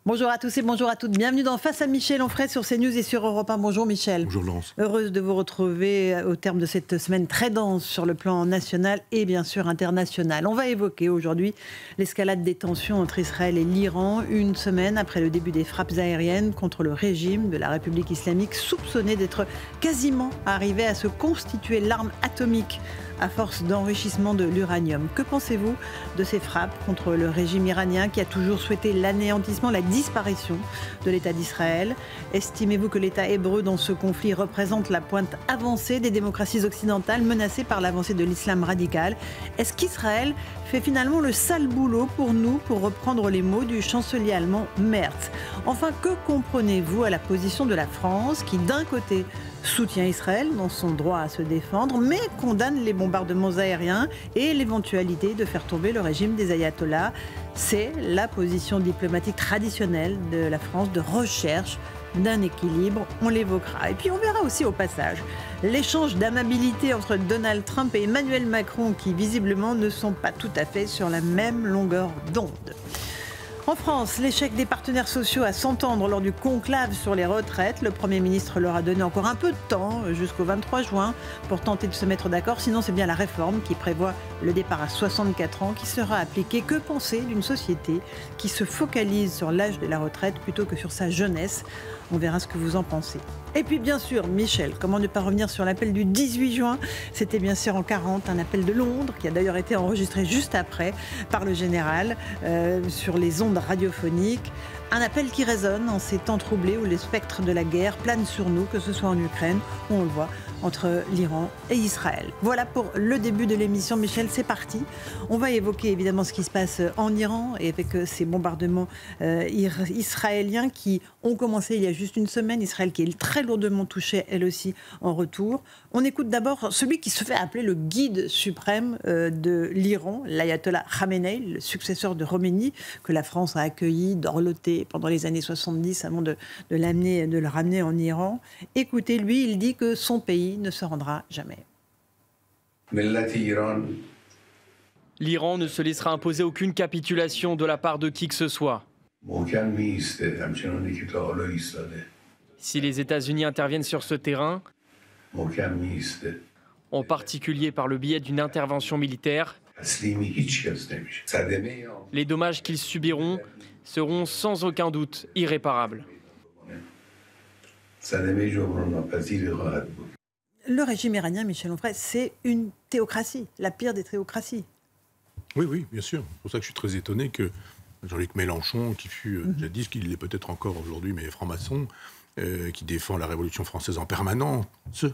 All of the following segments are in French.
Bonjour à tous et bonjour à toutes. Bienvenue dans Face à Michel Onfray sur CNews et sur Europe 1. Bonjour Michel. Bonjour Laurence. Heureuse de vous retrouver au terme de cette semaine très dense sur le plan national et bien sûr international. On va évoquer aujourd'hui l'escalade des tensions entre Israël et l'Iran, une semaine après le début des frappes aériennes contre le régime de la République islamique, soupçonné d'être quasiment arrivé à se constituer l'arme atomique à force d'enrichissement de l'uranium. Que pensez-vous de ces frappes contre le régime iranien qui a toujours souhaité l'anéantissement, la disparition de l'État d'Israël? Estimez-vous que l'État hébreu dans ce conflit représente la pointe avancée des démocraties occidentales menacées par l'avancée de l'islam radical? Est-ce qu'Israël fait finalement le sale boulot pour nous, pour reprendre les mots du chancelier allemand Merz? Enfin, que comprenez-vous à la position de la France qui, d'un côté, soutient Israël dans son droit à se défendre, mais condamne les bombardements aériens et l'éventualité de faire tomber le régime des ayatollahs? C'est la position diplomatique traditionnelle de la France de recherche d'un équilibre, on l'évoquera. Et puis on verra aussi au passage l'échange d'amabilité entre Donald Trump et Emmanuel Macron qui visiblement ne sont pas tout à fait sur la même longueur d'onde. En France, l'échec des partenaires sociaux à s'entendre lors du conclave sur les retraites. Le Premier ministre leur a donné encore un peu de temps, jusqu'au 23 juin, pour tenter de se mettre d'accord. Sinon, c'est bien la réforme qui prévoit le départ à 64 ans qui sera appliquée. Que penser d'une société qui se focalise sur l'âge de la retraite plutôt que sur sa jeunesse? On verra ce que vous en pensez. Et puis bien sûr, Michel, comment ne pas revenir sur l'appel du 18 juin? C'était bien sûr en 40, un appel de Londres qui a d'ailleurs été enregistré juste après par le général sur les ondes radiophoniques. Un appel qui résonne en ces temps troublés où les spectres de la guerre planent sur nous, que ce soit en Ukraine ou on le voit entre l'Iran et Israël. Voilà pour le début de l'émission. Michel, c'est parti. On va évoquer évidemment ce qui se passe en Iran et avec ces bombardements israéliens qui ont commencé il y a juste une semaine. Israël qui est très lourdement touché, elle aussi, en retour. On écoute d'abord celui qui se fait appeler le guide suprême de l'Iran, l'ayatollah Khamenei, le successeur de Khomeini, que la France a accueilli, dorloté pendant les années 70 avant de le ramener en Iran. Écoutez, lui, il dit que son pays ne se rendra jamais. L'Iran ne se laissera imposer aucune capitulation de la part de qui que ce soit. Si les États-Unis interviennent sur ce terrain, en particulier par le biais d'une intervention militaire, les dommages qu'ils subiront seront sans aucun doute irréparables. Le régime iranien, Michel Onfray, c'est une théocratie, la pire des théocraties. Oui, bien sûr. C'est pour ça que je suis très étonné que Jean-Luc Mélenchon, qui fut jadis, qu'il l'est peut-être encore aujourd'hui, mais franc-maçon, qui défend la Révolution française en permanence,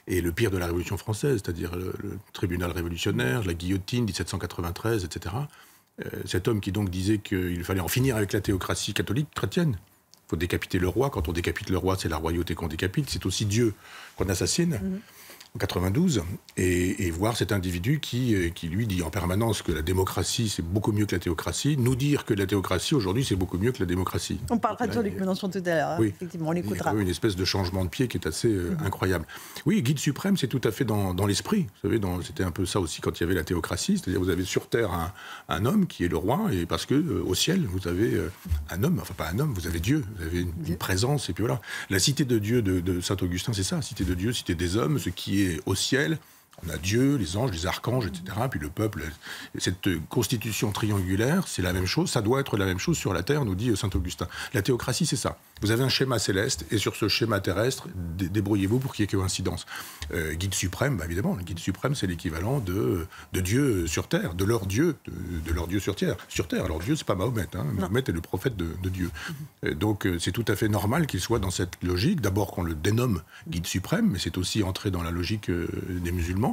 et le pire de la Révolution française, c'est-à-dire le tribunal révolutionnaire, la guillotine, 1793, etc. Cet homme qui donc disait qu'il fallait en finir avec la théocratie catholique chrétienne. Il faut décapiter le roi. Quand on décapite le roi, c'est la royauté qu'on décapite. C'est aussi Dieu qu'on assassine. En 92, et voir cet individu qui lui dit en permanence que la démocratie c'est beaucoup mieux que la théocratie, nous dire que la théocratie aujourd'hui c'est beaucoup mieux que la démocratie. On parlera de Jean-Luc Mélenchon tout à l'heure, oui. Effectivement, on l'écoutera. Il y a une espèce de changement de pied qui est assez incroyable. Oui, guide suprême, c'est tout à fait dans l'esprit. Vous savez, c'était un peu ça aussi quand il y avait la théocratie, c'est-à-dire vous avez sur terre un homme qui est le roi, et parce que au ciel vous avez un homme, enfin pas un homme, vous avez Dieu, vous avez une présence, et puis voilà. La cité de Dieu de Saint Augustin, c'est ça, cité de Dieu, cité des hommes, ce qui est au ciel. On a Dieu, les anges, les archanges, etc. Puis le peuple. Cette constitution triangulaire, c'est la même chose. Ça doit être la même chose sur la terre, nous dit saint Augustin. La théocratie, c'est ça. Vous avez un schéma céleste, et sur ce schéma terrestre, débrouillez-vous pour qu'il y ait coïncidence. Guide suprême, bah évidemment, le guide suprême, c'est l'équivalent de Dieu sur terre, de leur Dieu sur terre. Alors Dieu, c'est pas Mahomet. Mahomet est le prophète de Dieu. Donc c'est tout à fait normal qu'il soit dans cette logique. D'abord qu'on le dénomme guide suprême, mais c'est aussi entrer dans la logique des musulmans.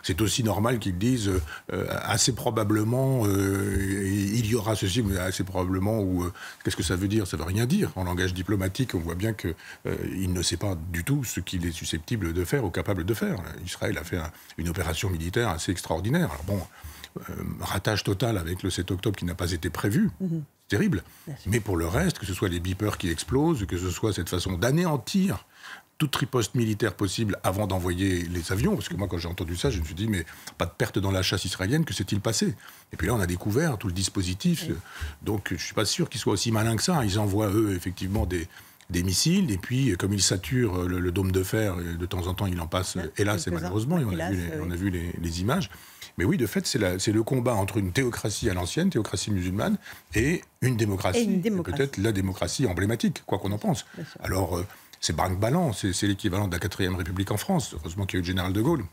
C'est aussi normal qu'ils disent assez probablement il y aura ceci, mais assez probablement ou qu'est-ce que ça veut dire? Ça veut rien dire. En langage diplomatique, on voit bien que il ne sait pas du tout ce qu'il est susceptible de faire ou capable de faire. Israël a fait une opération militaire assez extraordinaire. Alors bon, ratage total avec le 7 octobre qui n'a pas été prévu. Terrible. Mais pour le reste, que ce soit les beepers qui explosent, que ce soit cette façon d'anéantir toute riposte militaire possible avant d'envoyer les avions. Parce que moi, quand j'ai entendu ça, je me suis dit, mais pas de perte dans la chasse israélienne, que s'est-il passé? Et puis là, on a découvert tout le dispositif. Oui. Donc, je ne suis pas sûr qu'ils soient aussi malins que ça. Ils envoient, eux, effectivement, des missiles, et puis comme ils saturent le dôme de fer, de temps en temps il en passe, hélas et malheureusement, et on a vu les images. Mais oui, de fait, c'est le combat entre une théocratie à l'ancienne, théocratie musulmane, et une démocratie. Peut-être la démocratie emblématique, quoi qu'on en pense. Alors, c'est brinque-ballant, c'est l'équivalent de la 4e République en France. Heureusement qu'il y a eu le général de Gaulle.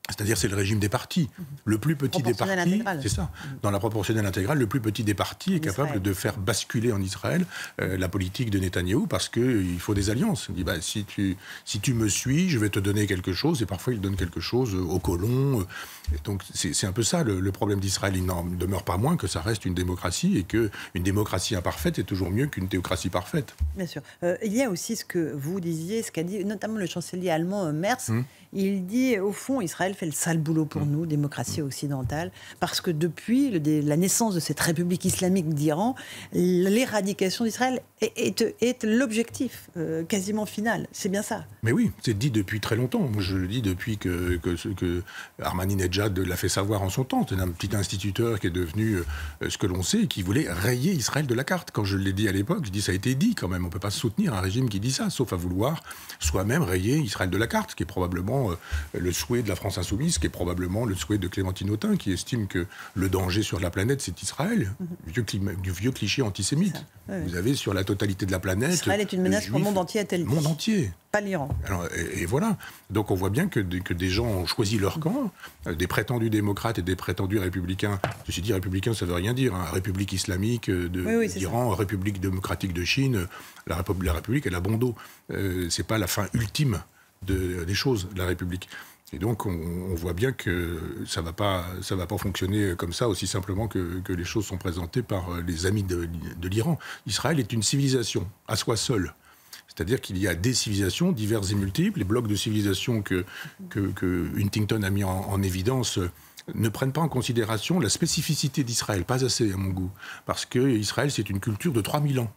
C'est-à-dire, c'est le régime des partis. Le plus petit des partis, c'est ça. Dans la proportionnelle intégrale, le plus petit des partis est capable de faire basculer en Israël la politique de Netanyahou parce qu'il faut des alliances. Il dit, si tu me suis, je vais te donner quelque chose. Et parfois, il donne quelque chose aux colons. Et donc, c'est un peu ça, le problème d'Israël. Il n'en demeure pas moins que ça reste une démocratie et qu'une démocratie imparfaite est toujours mieux qu'une théocratie parfaite. Bien sûr. Il y a aussi ce que vous disiez, ce qu'a dit notamment le chancelier allemand Merz. Il dit, au fond, Israël fait le sale boulot pour nous, démocratie occidentale, parce que depuis la naissance de cette République islamique d'Iran, l'éradication d'Israël est l'objectif quasiment final. C'est bien ça. Mais oui, c'est dit depuis très longtemps. Moi, je le dis depuis que Ahmadinejad l'a fait savoir en son temps. C'est un petit instituteur qui est devenu ce que l'on sait et qui voulait rayer Israël de la carte. Quand je l'ai dit à l'époque, je dis ça a été dit quand même. On ne peut pas soutenir un régime qui dit ça, sauf à vouloir soi-même rayer Israël de la carte, ce qui est probablement le souhait de la France insoumise, qui est probablement le souhait de Clémentine Autain, qui estime que le danger sur la planète, c'est Israël, du vieux cliché antisémite. Vous avez sur la totalité de la planète... Israël est une menace pour le monde entier, a-t-elle dit. Le monde entier. Pas l'Iran. Alors, et voilà. Donc on voit bien que des gens ont choisi leur camp, des prétendus démocrates et des prétendus républicains. Ceci dit, républicain, ça ne veut rien dire. République islamique d'Iran, République démocratique de Chine, la République, elle a bon dos. C'est pas la fin ultime des choses, la République. Et donc, on voit bien que ça va pas fonctionner comme ça, aussi simplement que les choses sont présentées par les amis de l'Iran. Israël est une civilisation, à soi seule. C'est-à-dire qu'il y a des civilisations diverses et multiples. Les blocs de civilisation que Huntington a mis en évidence ne prennent pas en considération la spécificité d'Israël, pas assez à mon goût. Parce que Israël, c'est une culture de 3000 ans.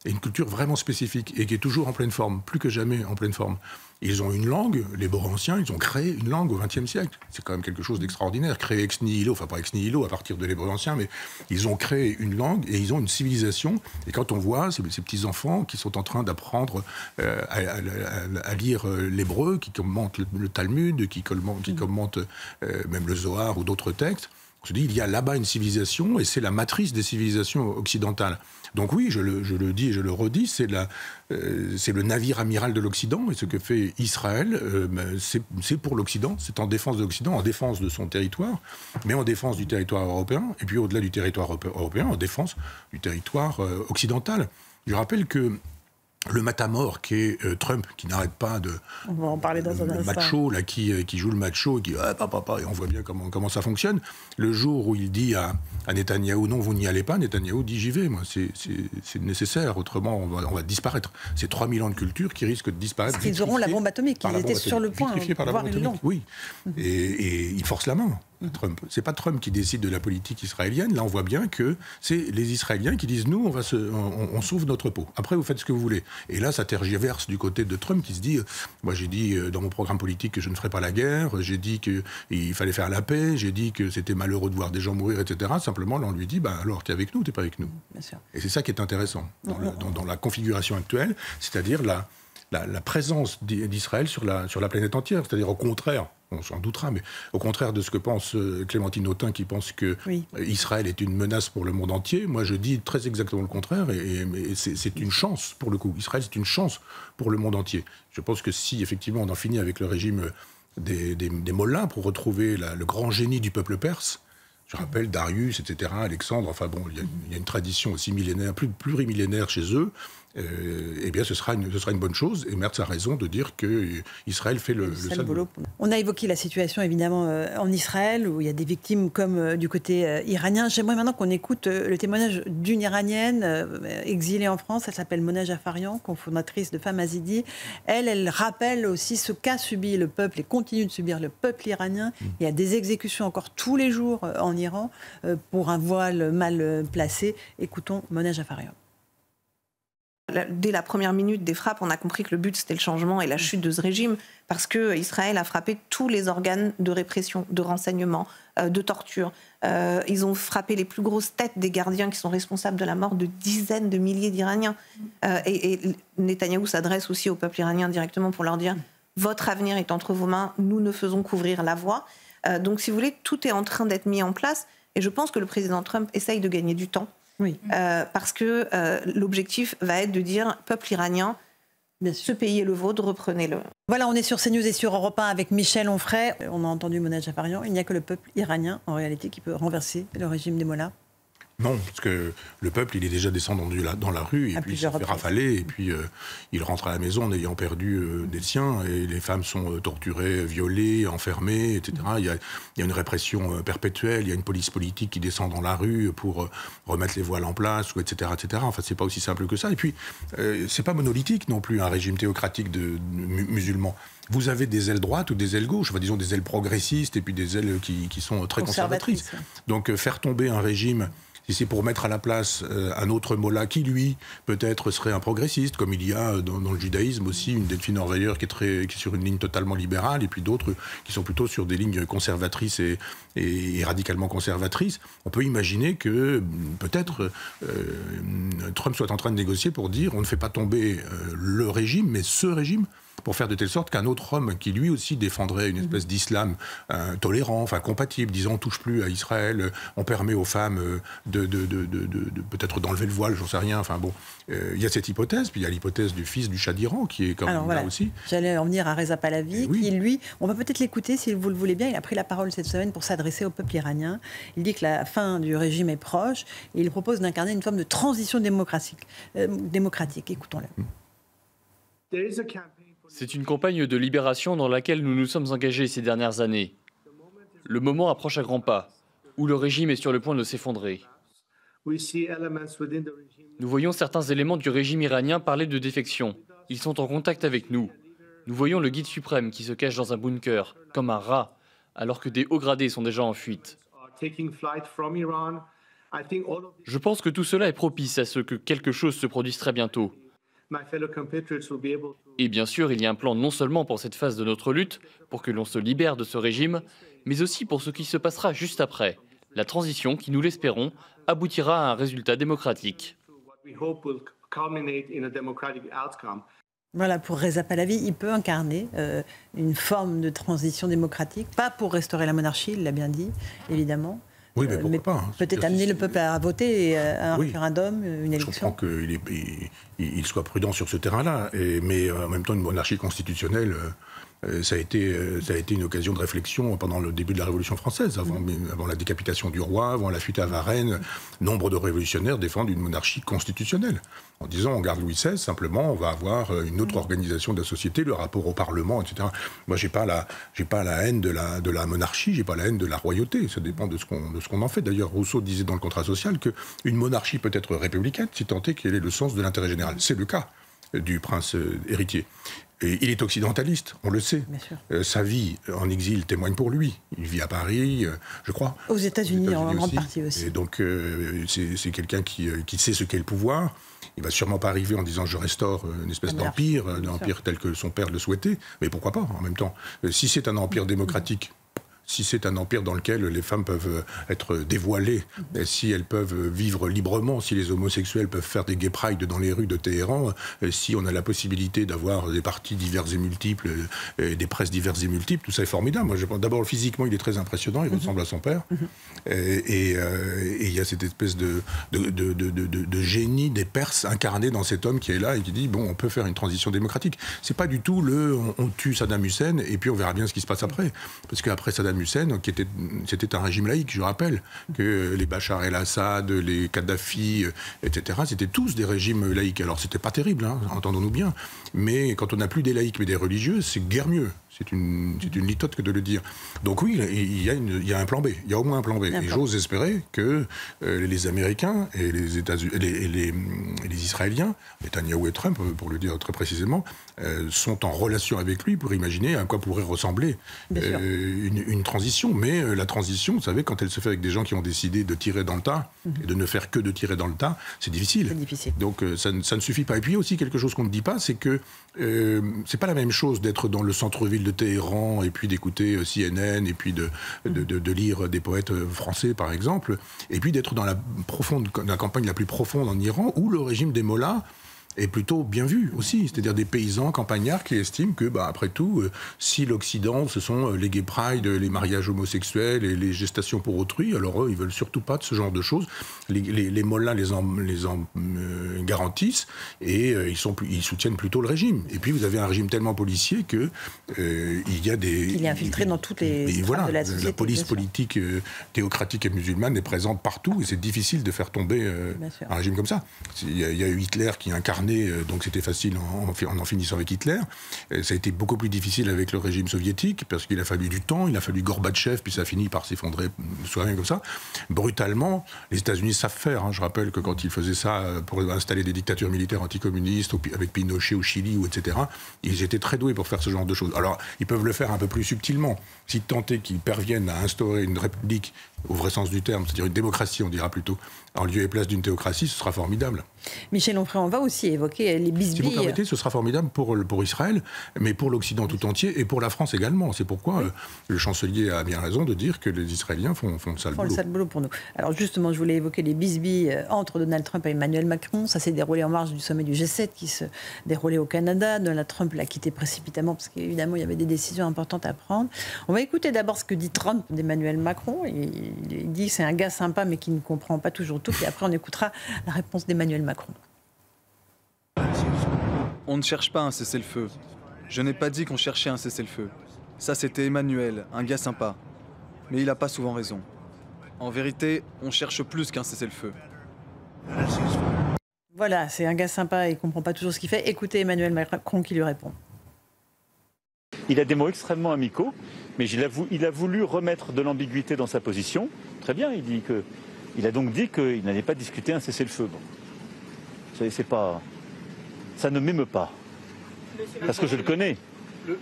Et une culture vraiment spécifique, et qui est toujours en pleine forme, plus que jamais en pleine forme. Ils ont une langue, les Boréanciens, ils ont créé une langue au XXe siècle. C'est quand même quelque chose d'extraordinaire. Créé ex nihilo, enfin pas ex nihilo à partir de l'hébreu ancien, mais ils ont créé une langue et ils ont une civilisation. Et quand on voit ces petits-enfants qui sont en train d'apprendre à lire l'hébreu, qui commentent le Talmud, qui commentent même le Zohar ou d'autres textes, on se dit, il y a là-bas une civilisation et c'est la matrice des civilisations occidentales. Donc oui, je le dis et je le redis, c'est le navire amiral de l'Occident, et ce que fait Israël, c'est pour l'Occident, c'est en défense de l'Occident, en défense de son territoire, mais en défense du territoire européen, et puis au-delà du territoire européen, en défense du territoire occidental. Je rappelle que le matamor qui est Trump, qui n'arrête pas de... On va en parler dans un instant. Le macho, là, qui joue le macho, et qui dit « papa », et on voit bien comment ça fonctionne. Le jour où il dit à Netanyahou « Non, vous n'y allez pas », Netanyahou dit « J'y vais, moi, c'est nécessaire, autrement on va disparaître ». C'est 3000 ans de culture qui risquent de disparaître. Parce qu'ils auront la bombe atomique, ils étaient sur le point, voire ils l'ont. Oui, et il force la main. Trump. C'est pas Trump qui décide de la politique israélienne. Là, on voit bien que c'est les Israéliens qui disent nous, on sauve notre peau. Après, vous faites ce que vous voulez. Et là, ça tergiverse du côté de Trump qui se dit moi, j'ai dit dans mon programme politique que je ne ferais pas la guerre. J'ai dit qu'il fallait faire la paix. J'ai dit que c'était malheureux de voir des gens mourir, etc. Simplement, là, on lui dit alors, t'es avec nous ou t'es pas avec nous. Bien sûr. Et c'est ça qui est intéressant dans la configuration actuelle, c'est-à-dire la présence d'Israël sur la planète entière. C'est-à-dire au contraire. On s'en doutera, mais au contraire de ce que pense Clémentine Autain, qui pense que Israël est une menace pour le monde entier, moi je dis très exactement le contraire, et c'est une chance pour le coup. Israël, c'est une chance pour le monde entier. Je pense que si effectivement on en finit avec le régime des mollahs pour retrouver le grand génie du peuple perse, je rappelle Darius, etc., Alexandre, enfin bon, il y a une tradition aussi millénaire, plurimillénaire chez eux, eh bien ce sera une bonne chose. Et Merz a raison de dire qu'Israël fait le sale boulot. On a évoqué la situation évidemment en Israël, où il y a des victimes comme du côté iranien. J'aimerais maintenant qu'on écoute le témoignage d'une Iranienne exilée en France. Elle s'appelle Mona Jafarian, cofondatrice de Femmes Azidi. Elle rappelle aussi ce qu'a subi le peuple et continue de subir le peuple iranien. Il y a des exécutions encore tous les jours en Iran pour un voile mal placé. Écoutons Mona Jafarian. dès la première minute des frappes, on a compris que le but, c'était le changement et la chute de ce régime, parce qu'Israël a frappé tous les organes de répression, de renseignement, de torture. Ils ont frappé les plus grosses têtes des gardiens qui sont responsables de la mort de dizaines de milliers d'Iraniens. Et Netanyahou s'adresse aussi au peuple iranien directement pour leur dire « Votre avenir est entre vos mains, nous ne faisons qu'ouvrir la voie ». Donc, si vous voulez, tout est en train d'être mis en place. Et je pense que le président Trump essaye de gagner du temps. Oui. Parce que l'objectif va être de dire « Peuple iranien, ce pays est le vôtre, reprenez-le ». Voilà, on est sur CNews et sur Europe 1 avec Michel Onfray. On a entendu Mona Jafarian. Il n'y a que le peuple iranien, en réalité, qui peut renverser le régime des mollahs. Non, parce que le peuple, il est déjà descendu dans la rue, et puis il se fait rafaler, et puis il rentre à la maison en ayant perdu des siens, et les femmes sont torturées, violées, enfermées, etc. Il y a une répression perpétuelle, il y a une police politique qui descend dans la rue pour remettre les voiles en place, etc., etc. Enfin, c'est pas aussi simple que ça. Et puis, c'est pas monolithique non plus, un régime théocratique de musulman. Vous avez des ailes droites ou des ailes gauches, enfin, disons des ailes progressistes, et puis des ailes qui sont très conservatrices. Donc, faire tomber un régime... Si c'est pour mettre à la place un autre mollah qui, lui, peut-être serait un progressiste, comme il y a dans le judaïsme aussi une Delphine Orveiller qui est sur une ligne totalement libérale, et puis d'autres qui sont plutôt sur des lignes conservatrices et radicalement conservatrices, on peut imaginer que peut-être Trump soit en train de négocier pour dire on ne fait pas tomber le régime, mais ce régime, pour faire de telle sorte qu'un autre homme qui lui aussi défendrait une espèce d'islam tolérant, enfin compatible, disant on ne touche plus à Israël, on permet aux femmes de peut-être d'enlever le voile, j'en sais rien, enfin bon, il y a cette hypothèse, puis il y a l'hypothèse du fils du Shah d'Iran qui est quand même là aussi. J'allais en venir à Reza Pahlavi, qui lui, on va peut-être l'écouter si vous le voulez bien, il a pris la parole cette semaine pour s'adresser au peuple iranien. Il dit que la fin du régime est proche et il propose d'incarner une forme de transition démocratique. Écoutons-le. C'est une campagne de libération dans laquelle nous nous sommes engagés ces dernières années. Le moment approche à grands pas, où le régime est sur le point de s'effondrer. Nous voyons certains éléments du régime iranien parler de défection. Ils sont en contact avec nous. Nous voyons le guide suprême qui se cache dans un bunker, comme un rat, alors que des hauts gradés sont déjà en fuite. Je pense que tout cela est propice à ce que quelque chose se produise très bientôt. Et bien sûr, il y a un plan non seulement pour cette phase de notre lutte, pour que l'on se libère de ce régime, mais aussi pour ce qui se passera juste après. La transition qui, nous l'espérons, aboutira à un résultat démocratique. Voilà, pour Reza Pahlavi, il peut incarner une forme de transition démocratique, pas pour restaurer la monarchie, il l'a bien dit, évidemment. Oui, mais pourquoi pas, hein. Peut-être amener le peuple à voter à un référendum, une élection. Je comprends qu'il soit prudent sur ce terrain-là, mais en même temps, une monarchie constitutionnelle, ça a été une occasion de réflexion pendant le début de la Révolution française, avant la décapitation du roi, avant la fuite à Varennes. Nombre de révolutionnaires défendent une monarchie constitutionnelle, en disant on garde Louis XVI, simplement on va avoir une autre organisation de la société, le rapport au Parlement, etc. Moi, j'ai pas la haine de la monarchie, j'ai pas la haine de la royauté. Ça dépend de ce qu'on en fait. D'ailleurs, Rousseau disait dans le contrat social qu'une monarchie peut être républicaine si tant est qu'elle ait le sens de l'intérêt général. C'est le cas du prince héritier. Et il est occidentaliste, on le sait. Sa vie en exil témoigne pour lui. Il vit à Paris, je crois. Aux États-Unis en grande partie aussi. Et donc, c'est quelqu'un qui sait ce qu'est le pouvoir. Il ne va sûrement pas arriver en disant je restaure une espèce d'empire, tel que son père le souhaitait. Mais pourquoi pas, en même temps. Si c'est un empire démocratique, si c'est un empire dans lequel les femmes peuvent être dévoilées, si elles peuvent vivre librement, si les homosexuels peuvent faire des gay pride dans les rues de Téhéran, si on a la possibilité d'avoir des partis divers et multiples, des presses diverses et multiples, tout ça est formidable. Moi, d'abord, physiquement, il est très impressionnant, il ressemble à son père. Et il y a cette espèce de génie des Perses incarné dans cet homme qui est là et qui dit, bon, on peut faire une transition démocratique. C'est pas du tout on tue Saddam Hussein et puis on verra bien ce qui se passe après. Parce qu'après Saddam Hussein, c'était un régime laïque, je rappelle, que les Bachar el-Assad, les Kadhafi, etc., c'était tous des régimes laïques. Alors, c'était pas terrible, hein, entendons-nous bien, mais quand on n'a plus des laïcs mais des religieux, c'est guère mieux. C'est une litote que de le dire. Donc oui, il y a un plan B. Il y a au moins un plan B. Et j'ose espérer que les Américains et les États-Unis, les Israéliens, Netanyahou et Trump, pour le dire très précisément, sont en relation avec lui pour imaginer à quoi pourrait ressembler une transition, mais la transition, vous savez, quand elle se fait avec des gens qui ont décidé de tirer dans le tas, et de ne faire que de tirer dans le tas, c'est difficile. Donc ça ne suffit pas. Et puis aussi, quelque chose qu'on ne dit pas, c'est que c'est pas la même chose d'être dans le centre-ville de Téhéran, et puis d'écouter CNN, et puis de lire des poètes français, par exemple, et puis d'être dans la campagne la plus profonde en Iran, où le régime des mollahs est plutôt bien vu aussi, c'est-à-dire des paysans campagnards qui estiment que, après tout, si l'Occident, ce sont les gay pride, les mariages homosexuels et les gestations pour autrui, alors eux, ils veulent surtout pas de ce genre de choses. Les mollahs les en garantissent et ils soutiennent plutôt le régime. Et puis vous avez un régime tellement policier que il est infiltré dans toutes les strates de la société. La police politique théocratique et musulmane est présente partout et c'est difficile de faire tomber un régime comme ça. Il y a eu Hitler qui incarne donc c'était facile en finissant avec Hitler. Ça a été beaucoup plus difficile avec le régime soviétique, parce qu'il a fallu du temps, il a fallu Gorbatchev, puis ça a fini par s'effondrer, soit comme ça. Brutalement, les États-Unis savent faire. Je rappelle que quand ils faisaient ça pour installer des dictatures militaires anticommunistes, avec Pinochet au Chili, etc., ils étaient très doués pour faire ce genre de choses. Alors, ils peuvent le faire un peu plus subtilement. Si tant est qu'ils parviennent à instaurer une république, au vrai sens du terme, c'est-à-dire une démocratie, on dira plutôt, en lieu et place d'une théocratie, ce sera formidable. Michel Onfray, on va aussi évoquer les bisbilles. Si vous permettez, ce sera formidable pour Israël, mais pour l'Occident tout entier et pour la France également. C'est pourquoi le chancelier a bien raison de dire que les Israéliens font le sale boulot pour nous. Alors justement, je voulais évoquer les bisbilles entre Donald Trump et Emmanuel Macron. Ça s'est déroulé en marge du sommet du G7 qui se déroulait au Canada. Donald Trump l'a quitté précipitamment parce qu'évidemment, il y avait des décisions importantes à prendre. On va écouter d'abord ce que dit Trump d'Emmanuel Macron. Il dit que c'est un gars sympa mais qui ne comprend pas toujours tout. Puis après, on écoutera la réponse d'Emmanuel Macron. On ne cherche pas un cessez-le-feu. Je n'ai pas dit qu'on cherchait un cessez-le-feu. Ça, c'était Emmanuel, un gars sympa. Mais il n'a pas souvent raison. En vérité, on cherche plus qu'un cessez-le-feu. Voilà, c'est un gars sympa et il ne comprend pas toujours ce qu'il fait. Écoutez Emmanuel Macron qui lui répond. Il a des mots extrêmement amicaux, mais il a voulu remettre de l'ambiguïté dans sa position. Très bien, il a donc dit qu'il n'allait pas discuter un cessez-le-feu. Bon. Vous savez, ça ne m'émeut pas. Parce que je le connais.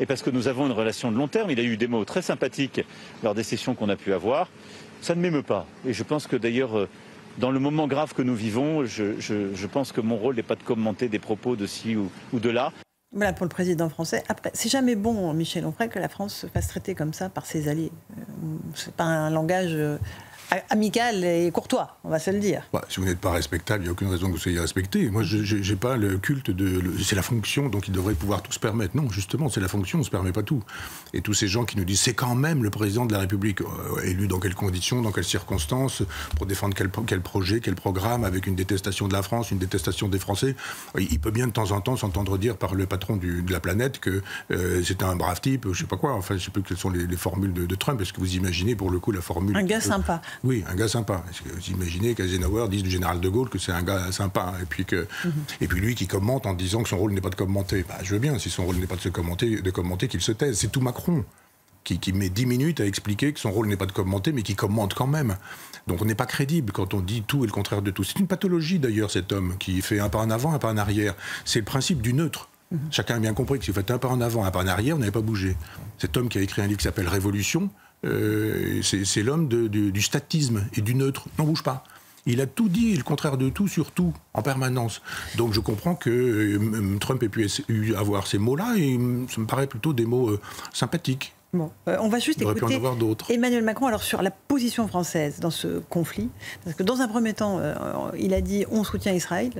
Et parce que nous avons une relation de long terme. Il a eu des mots très sympathiques lors des sessions qu'on a pu avoir. Ça ne m'émeut pas. Et je pense que d'ailleurs, dans le moment grave que nous vivons, je pense que mon rôle n'est pas de commenter des propos de ci ou de là. Voilà pour le président français. Après, c'est jamais bon, Michel Onfray, que la France se fasse traiter comme ça par ses alliés. C'est pas un langage amical et courtois, on va se le dire. Si vous n'êtes pas respectable, il n'y a aucune raison que vous soyez respecté. Moi, je n'ai pas le culte c'est la fonction, donc ils devraient pouvoir tout se permettre. Non, justement, c'est la fonction, on ne se permet pas tout. Et tous ces gens qui nous disent, c'est quand même le président de la République, élu dans quelles conditions, dans quelles circonstances, pour défendre quel projet, quel programme, avec une détestation de la France, une détestation des Français. Il peut bien de temps en temps s'entendre dire par le patron de la planète que c'est un brave type, je ne sais pas quoi. Enfin, je ne sais plus quelles sont les formules de Trump. Est-ce que vous imaginez, pour le coup, la formule... Un gars sympa. Oui, un gars sympa. Est-ce que vous imaginez qu'Eisenhower dise du général de Gaulle que c'est un gars sympa, et puis lui qui commente en disant que son rôle n'est pas de commenter. Je veux bien, si son rôle n'est pas de commenter, qu'il se taise. C'est tout Macron qui met 10 minutes à expliquer que son rôle n'est pas de commenter, mais qui commente quand même. Donc on n'est pas crédible quand on dit tout et le contraire de tout. C'est une pathologie d'ailleurs, cet homme, qui fait un pas en avant, un pas en arrière. C'est le principe du neutre. Chacun a bien compris que si vous faites un pas en avant, un pas en arrière, vous n'avez pas bougé. Cet homme qui a écrit un livre qui s'appelle Révolution, c'est l'homme du statisme et du neutre. N'en bouge pas. Il a tout dit, le contraire de tout, sur tout, en permanence. Donc je comprends que Trump ait pu avoir ces mots-là, et ça me paraît plutôt des mots sympathiques. Bon, on va juste écouter Emmanuel Macron alors sur la position française dans ce conflit. Parce que dans un premier temps, il a dit on soutient Israël,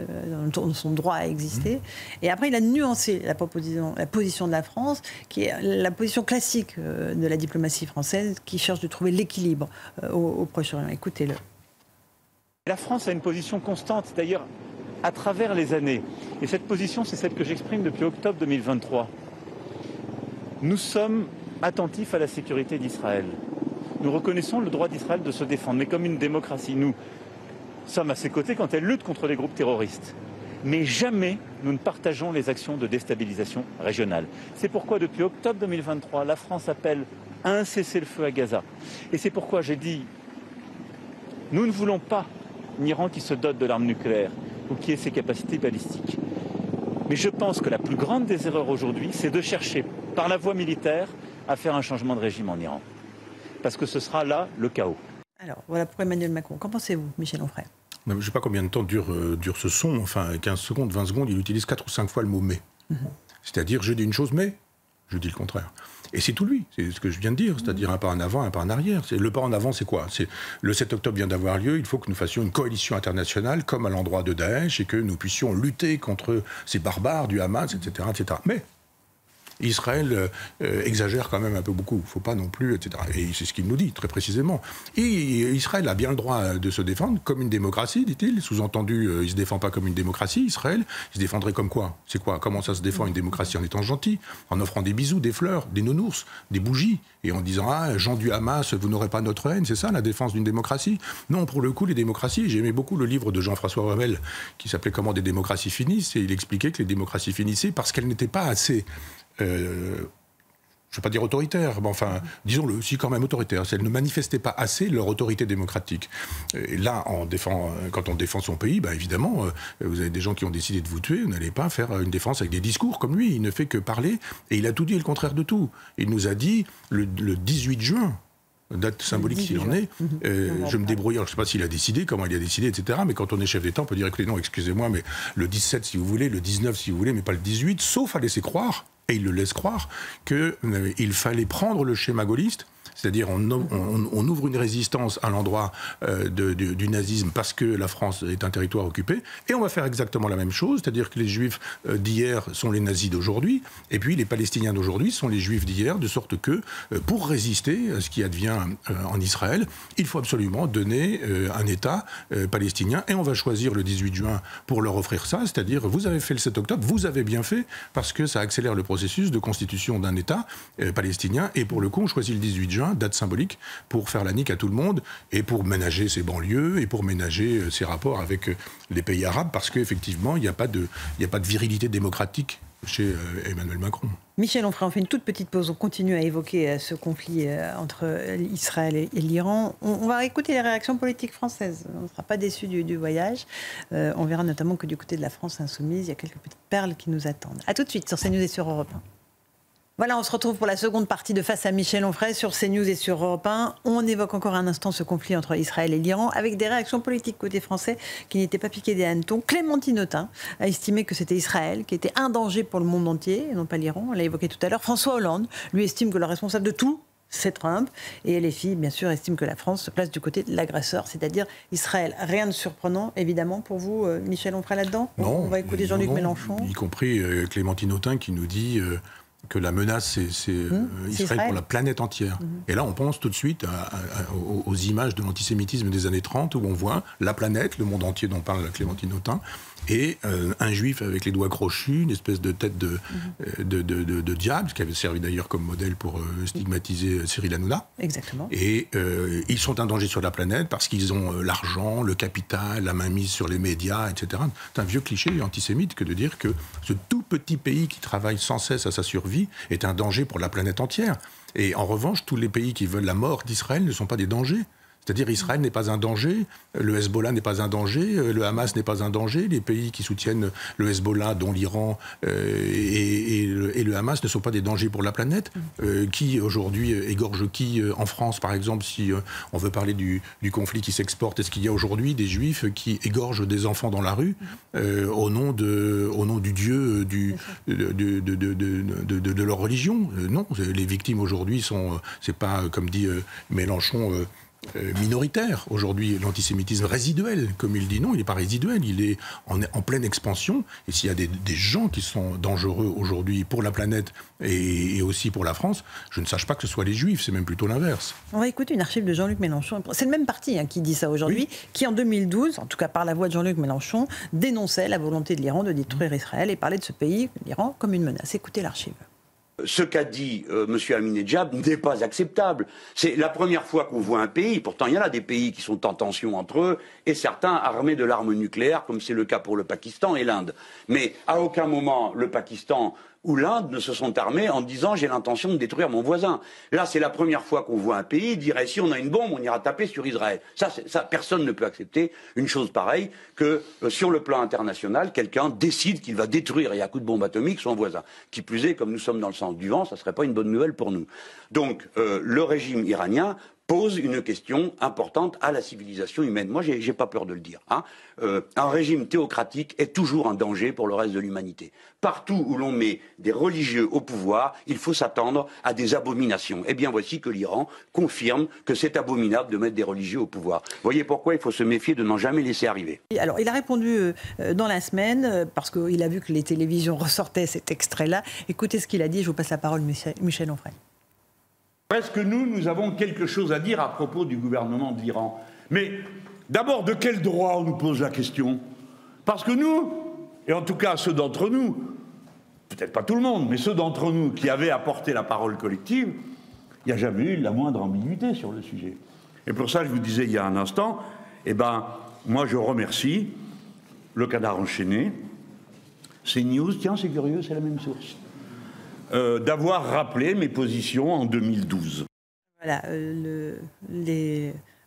son droit à exister. Et après, il a nuancé la position de la France, qui est la position classique de la diplomatie française, qui cherche de trouver l'équilibre au Proche-Orient. Écoutez-le. La France a une position constante, d'ailleurs, à travers les années. Et cette position, c'est celle que j'exprime depuis octobre 2023. Nous sommes attentifs à la sécurité d'Israël. Nous reconnaissons le droit d'Israël de se défendre, mais comme une démocratie. Nous sommes à ses côtés quand elle lutte contre les groupes terroristes. Mais jamais nous ne partageons les actions de déstabilisation régionale. C'est pourquoi depuis octobre 2023, la France appelle à un cessez-le-feu à Gaza. Et c'est pourquoi j'ai dit, nous ne voulons pas un Iran qui se dote de l'arme nucléaire ou qui ait ses capacités balistiques. Mais je pense que la plus grande des erreurs aujourd'hui, c'est de chercher par la voie militaire à faire un changement de régime en Iran. parce que ce sera là le chaos. Alors, voilà pour Emmanuel Macron. Qu'en pensez-vous, Michel Onfray? Je ne sais pas combien de temps dure ce son, enfin 15 secondes, 20 secondes, il utilise 4 ou 5 fois le mot « mais ». C'est-à-dire, je dis une chose, mais je dis le contraire. Et c'est tout lui, c'est ce que je viens de dire, c'est-à-dire un pas en avant, un pas en arrière. Le pas en avant, c'est quoi? Le 7 octobre vient d'avoir lieu, il faut que nous fassions une coalition internationale, comme à l'endroit de Daesh, et que nous puissions lutter contre ces barbares du Hamas, etc. etc. Mais Israël exagère quand même un peu beaucoup. Il ne faut pas non plus, etc. Et c'est ce qu'il nous dit, très précisément. Et Israël a bien le droit de se défendre comme une démocratie, dit-il. Sous-entendu, il ne se défend pas comme une démocratie, Israël. Il se défendrait comme quoi? C'est quoi? Comment ça se défend une démocratie? En étant gentil, en offrant des bisous, des fleurs, des nounours, des bougies, et en disant « Ah, gens du Hamas, vous n'aurez pas notre haine ». C'est ça, la défense d'une démocratie? Non, pour le coup, les démocraties, j'aimais beaucoup le livre de Jean-François Revel qui s'appelait « Comment des démocraties finissent », et il expliquait que les démocraties finissaient parce qu'elles n'étaient pas assez... je ne veux pas dire autoritaire, mais enfin, disons-le, si quand même autoritaire. Elles ne manifestaient pas assez leur autorité démocratique. Et là, quand on défend son pays, bah évidemment, vous avez des gens qui ont décidé de vous tuer, vous n'allez pas faire une défense avec des discours comme lui. Il ne fait que parler, et il a tout dit et le contraire de tout. Il nous a dit, le 18 juin, date symbolique s'il en est, je me débrouille, alors je ne sais pas s'il a décidé, comment il a décidé, etc. Mais quand on est chef d'État, on peut dire, écoutez, non, excusez-moi, mais le 17 si vous voulez, le 19 si vous voulez, mais pas le 18, sauf à laisser croire, et il le laisse croire, qu'il fallait prendre le schéma gaulliste, c'est-à-dire on ouvre une résistance à l'endroit du nazisme parce que la France est un territoire occupé, et on va faire exactement la même chose, c'est-à-dire que les Juifs d'hier sont les nazis d'aujourd'hui, et puis les Palestiniens d'aujourd'hui sont les Juifs d'hier, de sorte que pour résister à ce qui advient en Israël, il faut absolument donner un État palestinien, et on va choisir le 18 juin pour leur offrir ça, c'est-à-dire vous avez fait le 7 octobre, vous avez bien fait, parce que ça accélère le processus de constitution d'un État palestinien, et pour le coup on choisit le 18 juin, date symbolique, pour faire la nique à tout le monde et pour ménager ses banlieues et pour ménager ses rapports avec les pays arabes, parce qu'effectivement, il n'y a pas de virilité démocratique chez Emmanuel Macron. Michel Onfray, on fait une toute petite pause. On continue à évoquer ce conflit entre Israël et l'Iran. On va écouter les réactions politiques françaises. On ne sera pas déçus du voyage. On verra notamment que du côté de la France insoumise, il y a quelques petites perles qui nous attendent. A tout de suite sur CNews et sur Europe 1. Voilà, on se retrouve pour la seconde partie de Face à Michel Onfray sur CNews et sur Europe 1. On évoque encore un instant ce conflit entre Israël et l'Iran avec des réactions politiques côté français qui n'étaient pas piquées des hannetons. Clémentine Autain a estimé que c'était Israël qui était un danger pour le monde entier et non pas l'Iran. On l'a évoqué tout à l'heure. François Hollande, lui, estime que le responsable de tout, c'est Trump. Et LFI, bien sûr, estime que la France se place du côté de l'agresseur, c'est-à-dire Israël. Rien de surprenant, évidemment, pour vous, Michel Onfray, là-dedans? Non. On va écouter Jean-Luc Mélenchon. Y compris Clémentine Autain qui nous dit... que la menace, c'est Israël pour la planète entière. Et là, on pense tout de suite aux images de l'antisémitisme des années 30, où on voit la planète, le monde entier dont parle Clémentine Autain, et un juif avec les doigts crochus, une espèce de tête de diable, ce qui avait servi d'ailleurs comme modèle pour stigmatiser Cyril Hanouna. Exactement. Et ils sont un danger sur la planète parce qu'ils ont l'argent, le capital, la mainmise sur les médias, etc. C'est un vieux cliché antisémite que de dire que ce tout petit pays qui travaille sans cesse à sa survie est un danger pour la planète entière. Et en revanche, tous les pays qui veulent la mort d'Israël ne sont pas des dangers. C'est-à-dire Israël n'est pas un danger, le Hezbollah n'est pas un danger, le Hamas n'est pas un danger, les pays qui soutiennent le Hezbollah, dont l'Iran et le Hamas, ne sont pas des dangers pour la planète. Qui aujourd'hui égorge qui en France, par exemple, si on veut parler du conflit qui s'exporte? Est-ce qu'il y a aujourd'hui des juifs qui égorgent des enfants dans la rue au nom du Dieu de leur religion? Non, les victimes aujourd'hui c'est pas, comme dit Mélenchon, minoritaire. Aujourd'hui, l'antisémitisme résiduel, comme il dit, non, il n'est pas résiduel, il est en pleine expansion. Et s'il y a des gens qui sont dangereux aujourd'hui pour la planète et aussi pour la France, je ne sache pas que ce soit les Juifs, c'est même plutôt l'inverse. On va écouter une archive de Jean-Luc Mélenchon. C'est le même parti qui dit ça aujourd'hui, qui en 2012, en tout cas par la voix de Jean-Luc Mélenchon, dénonçait la volonté de l'Iran de détruire Israël et parlait de ce pays, l'Iran, comme une menace. Écoutez l'archive. Ce qu'a dit M. Ahmadinejad n'est pas acceptable. C'est la première fois qu'on voit un pays, pourtant il y en a des pays qui sont en tension entre eux, et certains armés de l'arme nucléaire, comme c'est le cas pour le Pakistan et l'Inde. Mais à aucun moment le Pakistan ou l'Inde ne se sont armés en disant j'ai l'intention de détruire mon voisin. Là, c'est la première fois qu'on voit un pays dire si on a une bombe, on ira taper sur Israël. Ça, personne ne peut accepter une chose pareille que sur le plan international, quelqu'un décide qu'il va détruire et à coup de bombe atomique son voisin. Qui plus est, comme nous sommes dans le sens du vent, ça serait pas une bonne nouvelle pour nous. Donc, le régime iranien pose une question importante à la civilisation humaine. Moi, j'ai pas peur de le dire. Hein. Un régime théocratique est toujours un danger pour le reste de l'humanité. Partout où l'on met des religieux au pouvoir, il faut s'attendre à des abominations. Eh bien, voici que l'Iran confirme que c'est abominable de mettre des religieux au pouvoir. Vous voyez pourquoi il faut se méfier de n'en jamais laisser arriver. Alors, il a répondu dans la semaine, parce qu'il a vu que les télévisions ressortaient cet extrait-là. Écoutez ce qu'il a dit, je vous passe la parole, Michel Onfray. Est-ce que nous avons quelque chose à dire à propos du gouvernement de l'Iran? Mais d'abord, de quel droit on nous pose la question? Parce que nous, et en tout cas ceux d'entre nous, peut-être pas tout le monde, mais ceux d'entre nous qui avaient apporté la parole collective, il n'y a jamais eu la moindre ambiguïté sur le sujet. Et pour ça, je vous disais il y a un instant, moi je remercie le Canard enchaîné, CNews, tiens c'est curieux, c'est la même source. D'avoir rappelé mes positions en 2012. Voilà,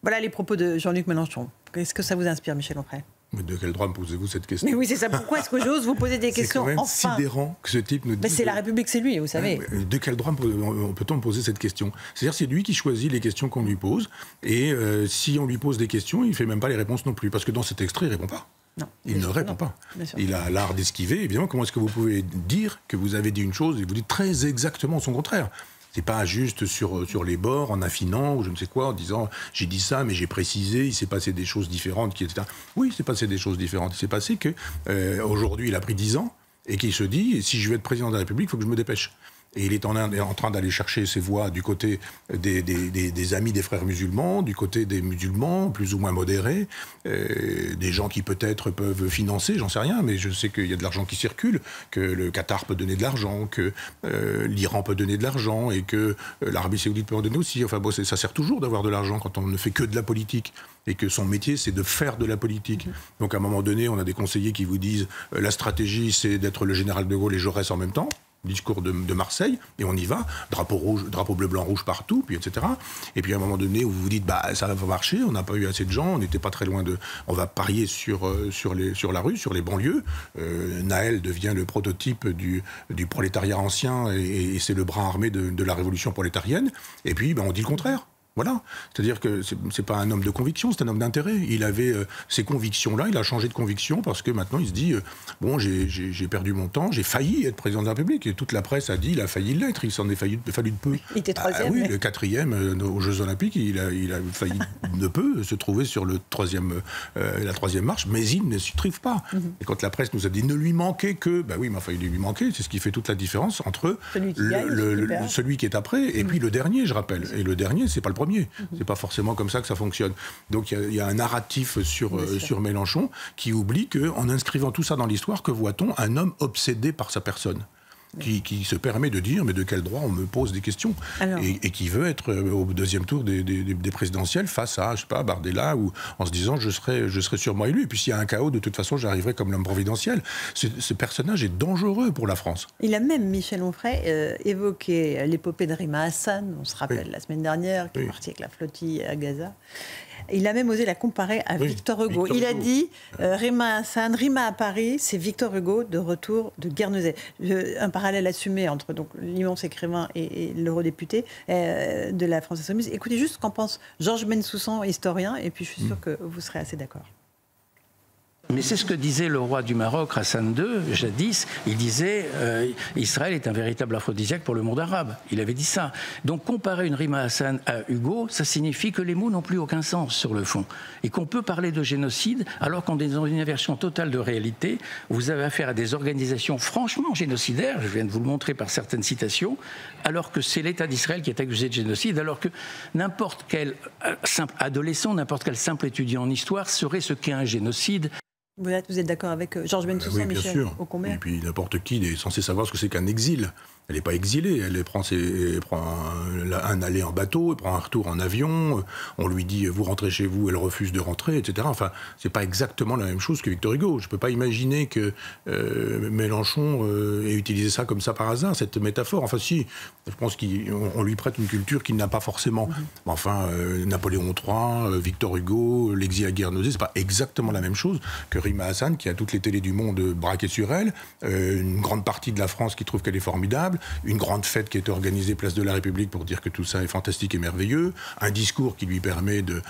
voilà les propos de Jean-Luc Mélenchon. Qu'est-ce que ça vous inspire, Michel Onfray? Mais de quel droit me posez-vous cette question? Mais oui, c'est ça. Pourquoi est-ce que j'ose vous poser des questions? C'est quand même enfin sidérant que ce type nous dise... Mais c'est la République, c'est lui, vous savez. De quel droit peut-on me poser cette question? C'est-à-dire c'est lui qui choisit les questions qu'on lui pose, et si on lui pose des questions, il ne fait même pas les réponses non plus, parce que dans cet extrait, il ne répond pas. Non, il ne répond pas. Il a l'art d'esquiver. Évidemment, comment est-ce que vous pouvez dire que vous avez dit une chose et vous dites très exactement son contraire? C'est pas juste sur les bords, en affinant, ou je ne sais quoi, en disant j'ai dit ça, mais j'ai précisé, il s'est passé des choses différentes, etc. Oui, il s'est passé des choses différentes. Il s'est passé que aujourd'hui, il a pris 10 ans et qu'il se dit si je veux être président de la République, il faut que je me dépêche. Et il est en train d'aller chercher ses voix du côté des amis des frères musulmans, du côté des musulmans, plus ou moins modérés, des gens qui peut-être peuvent financer, j'en sais rien, mais je sais qu'il y a de l'argent qui circule, que le Qatar peut donner de l'argent, que l'Iran peut donner de l'argent, et que l'Arabie Saoudite peut en donner aussi. Enfin bon, ça sert toujours d'avoir de l'argent quand on ne fait que de la politique, et que son métier, c'est de faire de la politique. Donc à un moment donné, on a des conseillers qui vous disent la stratégie, c'est d'être le général de Gaulle et Jaurès en même temps. Discours de Marseille, et on y va, drapeau rouge, drapeau bleu, blanc, rouge partout, puis etc. Et puis à un moment donné où vous vous dites, ça va marcher, on n'a pas eu assez de gens, on n'était pas très loin de... On va parier sur la rue, sur les banlieues. Naël devient le prototype du prolétariat ancien, et c'est le bras armé de la révolution prolétarienne. Et puis on dit le contraire. Voilà. C'est-à-dire que c'est pas un homme de conviction, c'est un homme d'intérêt. Il avait ces convictions-là, il a changé de conviction parce que maintenant il se dit bon, j'ai perdu mon temps, j'ai failli être président de la République. Et toute la presse a dit il a failli l'être, il s'en est fallu de peu. Il était troisième. Oui, mais... le 4e aux Jeux Olympiques, il a failli de peu se trouver sur la 3e marche, mais il ne s'y trouve pas. Et quand la presse nous a dit ne lui manquait que, oui, mais enfin il lui manquait, c'est ce qui fait toute la différence entre celui qui est après et puis le dernier, je rappelle. Et le dernier, c'est pas le premier. C'est pas forcément comme ça que ça fonctionne. Donc il y a un narratif sur Mélenchon qui oublie qu'en inscrivant tout ça dans l'histoire, que voit-on? Un homme obsédé par sa personne. Qui se permet de dire mais de quel droit on me pose des questions. Alors, et qui veut être au deuxième tour des présidentielles face à, je sais pas, Bardella, ou en se disant je serai sûrement élu. Et puis s'il y a un chaos, de toute façon j'arriverai comme l'homme providentiel. Ce personnage est dangereux pour la France. Il a même, Michel Onfray, évoqué l'épopée de Rima Hassan, on se rappelle la semaine dernière, qui est parti avec la flottille à Gaza. Il a même osé la comparer à Victor Hugo. Il a dit Rima Hassan, Rima à Paris, c'est Victor Hugo de retour de Guernesey. Un parallèle assumé entre donc l'immense écrivain et l'eurodéputé de la France Insoumise. Écoutez juste ce qu'en pense Georges Bensoussan, historien, et puis je suis sûr que vous serez assez d'accord. Mais c'est ce que disait le roi du Maroc, Hassan II, jadis. Il disait Israël est un véritable aphrodisiaque pour le monde arabe. Il avait dit ça. Donc comparer une Rima Hassan à Hugo, ça signifie que les mots n'ont plus aucun sens sur le fond. Et qu'on peut parler de génocide alors qu'on est dans une inversion totale de réalité. Vous avez affaire à des organisations franchement génocidaires, je viens de vous le montrer par certaines citations, alors que c'est l'État d'Israël qui est accusé de génocide, alors que n'importe quel simple adolescent, n'importe quel simple étudiant en histoire saurait ce qu'est un génocide. Vous êtes d'accord avec Georges Bensoussan, oui, bien Michel sûr. Aucombert? Et puis n'importe qui est censé savoir ce que c'est qu'un exil. Elle n'est pas exilée, elle prend un aller en bateau, elle prend un retour en avion, on lui dit vous rentrez chez vous, elle refuse de rentrer, etc. Enfin, c'est pas exactement la même chose que Victor Hugo. Je peux pas imaginer que Mélenchon ait utilisé ça comme ça par hasard, cette métaphore. Enfin si, je pense qu'on lui prête une culture qu'il n'a pas forcément. Enfin, Napoléon III, Victor Hugo, l'exil à Guernesey, c'est pas exactement la même chose que Rima Hassan, qui a toutes les télés du monde braquées sur elle, une grande partie de la France qui trouve qu'elle est formidable, une grande fête qui est organisée place de la République pour dire que tout ça est fantastique et merveilleux, un discours qui lui permet de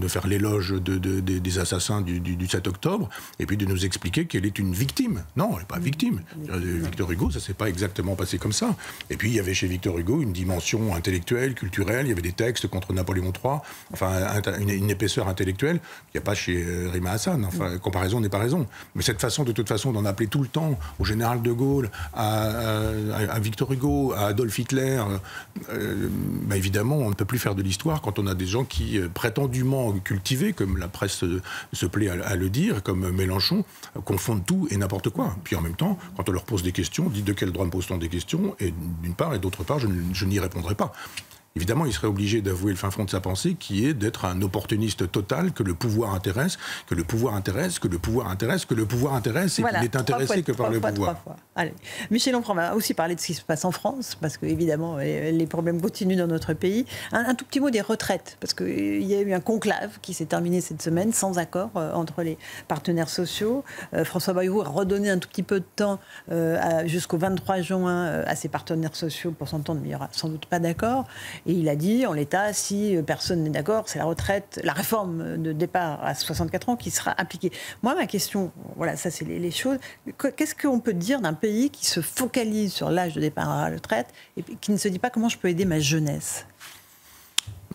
faire l'éloge des assassins du 7 octobre, et puis de nous expliquer qu'elle est une victime. Non, elle n'est pas victime. Victor Hugo, ça ne s'est pas exactement passé comme ça. Et puis il y avait chez Victor Hugo une dimension intellectuelle, culturelle, il y avait des textes contre Napoléon III, enfin une épaisseur intellectuelle qu'il n'y a pas chez Rima Hassan. Enfin, comparaison n'est pas raison. Mais cette façon, de toute façon, d'en appeler tout le temps au général de Gaulle, à Victor Hugo, à Adolf Hitler, évidemment, on ne peut plus faire de l'histoire quand on a des gens qui, prétendument cultivés, comme la presse se plaît à le dire, comme Mélenchon, confondent tout et n'importe quoi. Puis en même temps, quand on leur pose des questions, dit de quel droit me pose-t-on des questions, et d'une part, et d'autre part, je n'y répondrai pas. Évidemment, il serait obligé d'avouer le fin fond de sa pensée, qui est d'être un opportuniste total, que le pouvoir intéresse, que le pouvoir intéresse, que le pouvoir intéresse, que le pouvoir intéresse, et qu'il n'est intéressé que par le pouvoir. Allez. Michel Onfray, on va aussi parler de ce qui se passe en France, parce que évidemment, les problèmes continuent dans notre pays. Un tout petit mot des retraites, parce qu'il y a eu un conclave qui s'est terminé cette semaine, sans accord entre les partenaires sociaux. François Bayrou a redonné un tout petit peu de temps jusqu'au 23 juin à ses partenaires sociaux pour s'entendre, mais il n'y aura sans doute pas d'accord. Et il a dit, en l'état, si personne n'est d'accord, c'est la retraite, la réforme de départ à 64 ans qui sera appliquée. Moi, ma question, voilà, ça c'est les choses. Qu'est-ce qu'on peut dire d'un pays qui se focalise sur l'âge de départ à la retraite et qui ne se dit pas comment je peux aider ma jeunesse?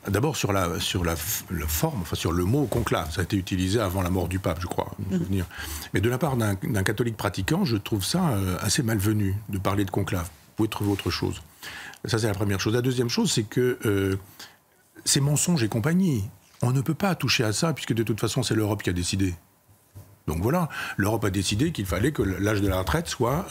D'abord sur la forme, enfin sur le mot conclave, ça a été utilisé avant la mort du pape, je crois, me souvenir. Mais de la part d'un catholique pratiquant, je trouve ça assez malvenu de parler de conclave. Vous pouvez trouver autre chose. Ça, c'est la première chose. La deuxième chose, c'est que ces mensonges et compagnie, on ne peut pas toucher à ça, puisque de toute façon, c'est l'Europe qui a décidé. Donc voilà, l'Europe a décidé qu'il fallait que l'âge de la retraite soit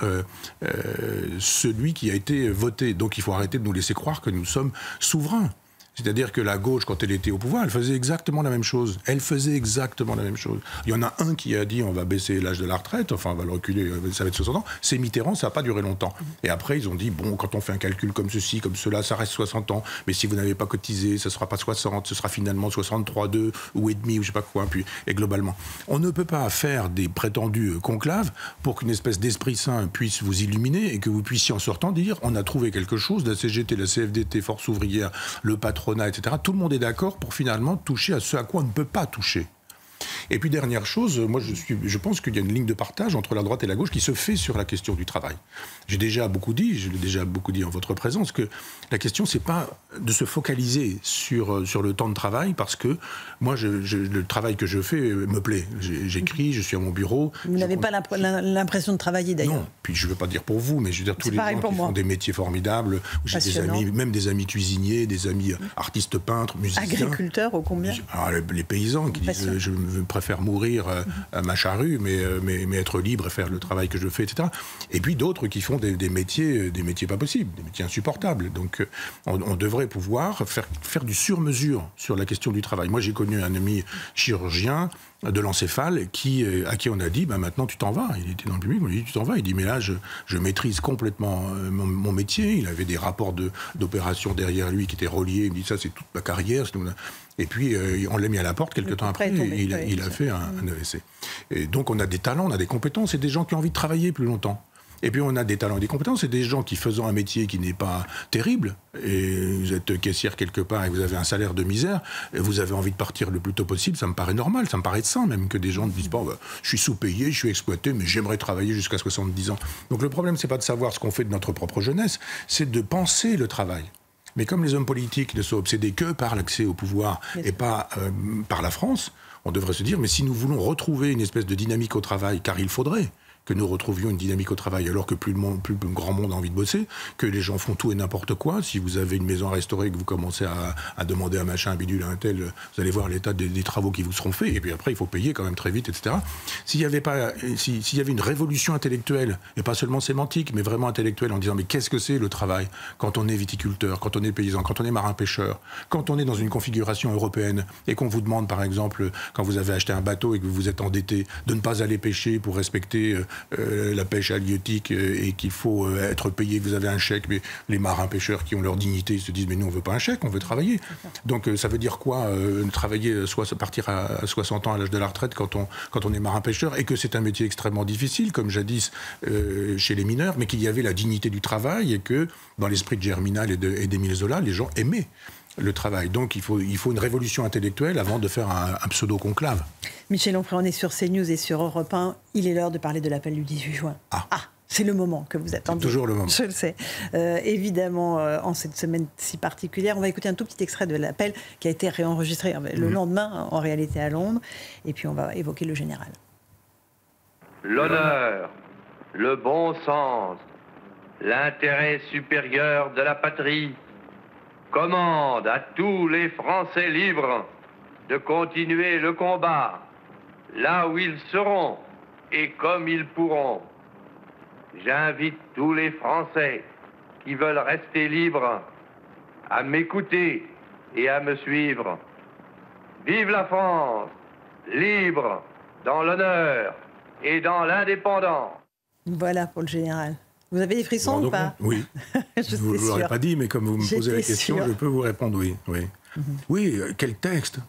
celui qui a été voté. Donc il faut arrêter de nous laisser croire que nous sommes souverains. C'est-à-dire que la gauche, quand elle était au pouvoir, elle faisait exactement la même chose. Elle faisait exactement la même chose. Il y en a un qui a dit on va baisser l'âge de la retraite, enfin on va le reculer, ça va être 60 ans. C'est Mitterrand, ça n'a pas duré longtemps. Et après, ils ont dit bon, quand on fait un calcul comme ceci, comme cela, ça reste 60 ans. Mais si vous n'avez pas cotisé, ça ne sera pas 60, ce sera finalement 63,2 ou et demi, ou je ne sais pas quoi. Puis, et globalement, on ne peut pas faire des prétendus conclaves pour qu'une espèce d'esprit saint puisse vous illuminer et que vous puissiez en sortant dire on a trouvé quelque chose, la CGT, la CFDT, Force ouvrière, le patronat, etc. Tout le monde est d'accord pour finalement toucher à ce à quoi on ne peut pas toucher. Et puis dernière chose, moi je pense qu'il y a une ligne de partage entre la droite et la gauche qui se fait sur la question du travail. Je l'ai déjà beaucoup dit en votre présence, que la question c'est pas de se focaliser sur le temps de travail, parce que moi le travail que je fais me plaît. J'écris, je suis à mon bureau. Vous n'avez pas l'impression de travailler d'ailleurs? Non, puis je ne veux pas dire pour vous, mais je veux dire tous les gens qui font des métiers formidables, où j'ai des amis, même des amis cuisiniers, des amis artistes peintres, musiciens. Agriculteurs, ô combien? Les paysans qui disent je préfère mourir à ma charrue, mais être libre et faire le travail que je fais, etc. Et puis d'autres qui font des métiers pas possibles, des métiers insupportables. Donc on devrait pouvoir faire du sur-mesure sur la question du travail. Moi j'ai connu un ami chirurgien de l'encéphale à qui on a dit maintenant tu t'en vas. Il était dans le public, on lui a dit tu t'en vas. Il dit mais là je maîtrise complètement mon métier. Il avait des rapports d'opération derrière lui qui étaient reliés. Il me dit ça c'est toute ma carrière. Et puis on l'a mis à la porte quelques temps après. Il a fait un AVC. Et donc on a des talents, on a des compétences et des gens qui ont envie de travailler plus longtemps. Et puis on a des talents et des compétences, et des gens qui, faisant un métier qui n'est pas terrible, et vous êtes caissière quelque part et vous avez un salaire de misère, et vous avez envie de partir le plus tôt possible, ça me paraît normal, ça me paraît sain même que des gens disent bon, je suis sous-payé, je suis exploité, mais j'aimerais travailler jusqu'à 70 ans. Donc le problème, c'est pas de savoir ce qu'on fait de notre propre jeunesse, c'est de penser le travail. Mais comme les hommes politiques ne sont obsédés que par l'accès au pouvoir et pas par la France, on devrait se dire mais si nous voulons retrouver une espèce de dynamique au travail, car il faudrait que nous retrouvions une dynamique au travail, alors que plus grand monde a envie de bosser, que les gens font tout et n'importe quoi. Si vous avez une maison à restaurer et que vous commencez à demander un machin, un bidule, un tel, vous allez voir l'état des travaux qui vous seront faits, et puis après il faut payer quand même très vite, etc. S'il y avait une révolution intellectuelle, et pas seulement sémantique, mais vraiment intellectuelle, en disant mais qu'est-ce que c'est le travail quand on est viticulteur, quand on est paysan, quand on est marin-pêcheur, quand on est dans une configuration européenne et qu'on vous demande par exemple, quand vous avez acheté un bateau et que vous vous êtes endetté, de ne pas aller pêcher pour respecter la pêche halieutique et qu'il faut être payé, que vous avez un chèque, mais les marins-pêcheurs qui ont leur dignité, ils se disent mais nous on veut pas un chèque, on veut travailler. Donc ça veut dire quoi travailler, partir à 60 ans à l'âge de la retraite quand on est marin-pêcheur, et que c'est un métier extrêmement difficile, comme jadis chez les mineurs, mais qu'il y avait la dignité du travail et que dans l'esprit de Germinal et d'Émile Zola, les gens aimaient le travail. Donc il faut une révolution intellectuelle avant de faire un pseudo-conclave. Michel Onfray, on est sur CNews et sur Europe 1. Il est l'heure de parler de l'appel du 18 juin. C'est le moment que vous attendez. C'est toujours le moment. Je le sais. Évidemment, en cette semaine si particulière, on va écouter un tout petit extrait de l'appel qui a été réenregistré le lendemain, en réalité à Londres. Et puis on va évoquer le général. L'honneur, le bon sens, l'intérêt supérieur de la patrie commande à tous les Français libres de continuer le combat là où ils seront et comme ils pourront. J'invite tous les Français qui veulent rester libres à m'écouter et à me suivre. Vive la France, libre dans l'honneur et dans l'indépendance. Voilà pour le général. Vous avez des frissons ou pas? Oui. Je ne vous l'aurais pas dit, mais comme vous me posez la question, je peux vous répondre oui. Oui, quel texte?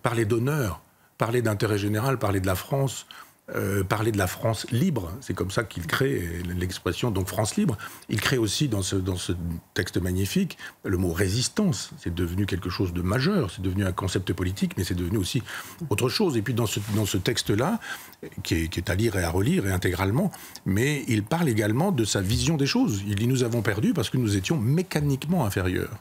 Parler d'honneur, parler d'intérêt général, parler de la France, parler de la France libre. C'est comme ça qu'il crée l'expression, donc France libre. Il crée aussi dans ce texte magnifique le mot résistance. C'est devenu quelque chose de majeur, c'est devenu un concept politique, mais c'est devenu aussi autre chose. Et puis dans ce texte-là, qui est à lire et à relire et intégralement, mais il parle également de sa vision des choses. Il dit nous avons perdu parce que nous étions mécaniquement inférieurs.